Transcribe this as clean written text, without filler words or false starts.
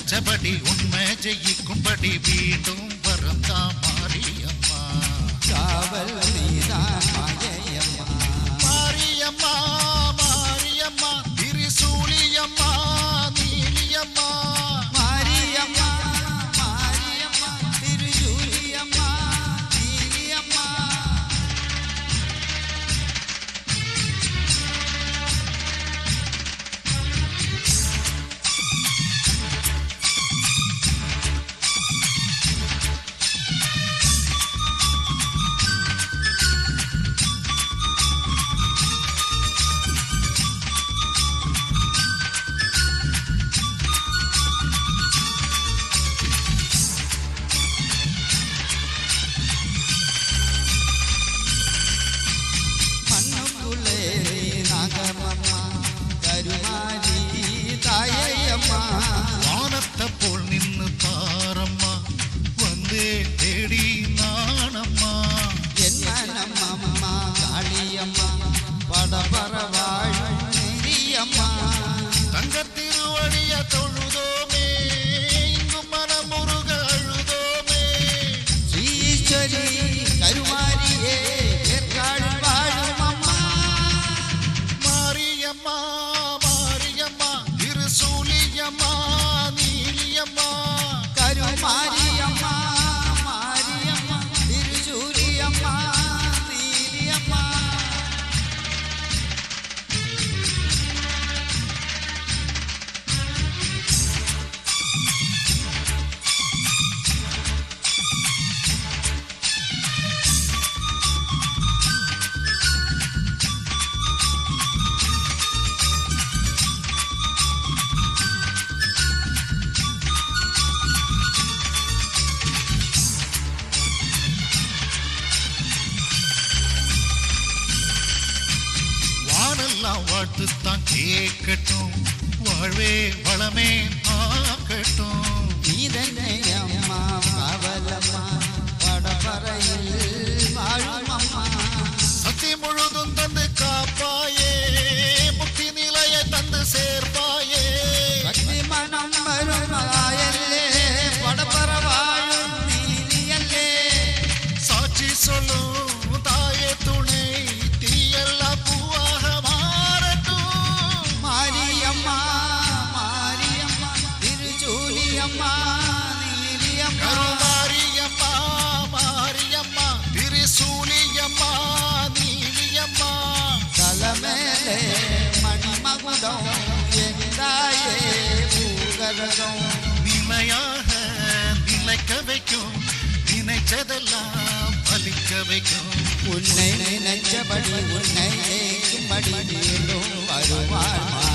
நினைச்சபடி உண்மை ஜெயிக்கும்படி வீண்டும் வரந்தா மாரியம்மா காவல் நீதான் மாயம்மா மாரியம்மா மாரியம்மா திரிசூலியம்மா நீலியம்மா மாரியம்மா மாரியம்மா திருசூலியம்மா நீலியம்மா வானத்தை போல் நின்னு பாரம்மா வந்தே தேடி நானம்மா என்னம்மா காளியம்மா படபரவாழும் நெறியம்மா தங்க திருவடிய தொழுதோமே இங்கு மனமுருக அழுதோமே ஸ்ரீஸ்வரி கருமாரியே ஏற்காடு வாழும் அம்மா மாரியம்மா மாரியம்மா திருசூலியம்மா நீலியம்மா கருமாரியம்மா மாரியம்மா திருசூலியம்மா நீலியம்மா வானெல்லாம் வாழ்த்துத்தான் கேட்கட்டும் வாழ்வே வளமே ஆக்கட்டும் நீதனை அம்மா காவலம்மா படபரையில் வாழும் அம்மா சக்தி முழுதும் தந்து காப்பாயே முக்தி நிலையை தந்து சேர்ப்பாயே பக்தி மனம் வரும் ஆயல்லே படபர வாழும் நீலியல்லே சாட்சி சொல்லும் தாயே துணை தீயெல்லாம் பூவாக மாறட்டும் மாரியம்மா மாரியம்மா திருச்சூலியம்மா நீலியம்மா கருமாரியம்மா மாரியம்மா திரிசூலியம்மா நீலியம்மா தலமேலே மணிமகுடம் எந்தாயே பூகரகம் நிலையாக நிலைக்க வைக்கும் நினைச்சதெல்லாம் பலிக்க வைக்கும் உன்னை நினைச்சபடி உன்னை ஏற்றும்படி நீளும் வருவாள்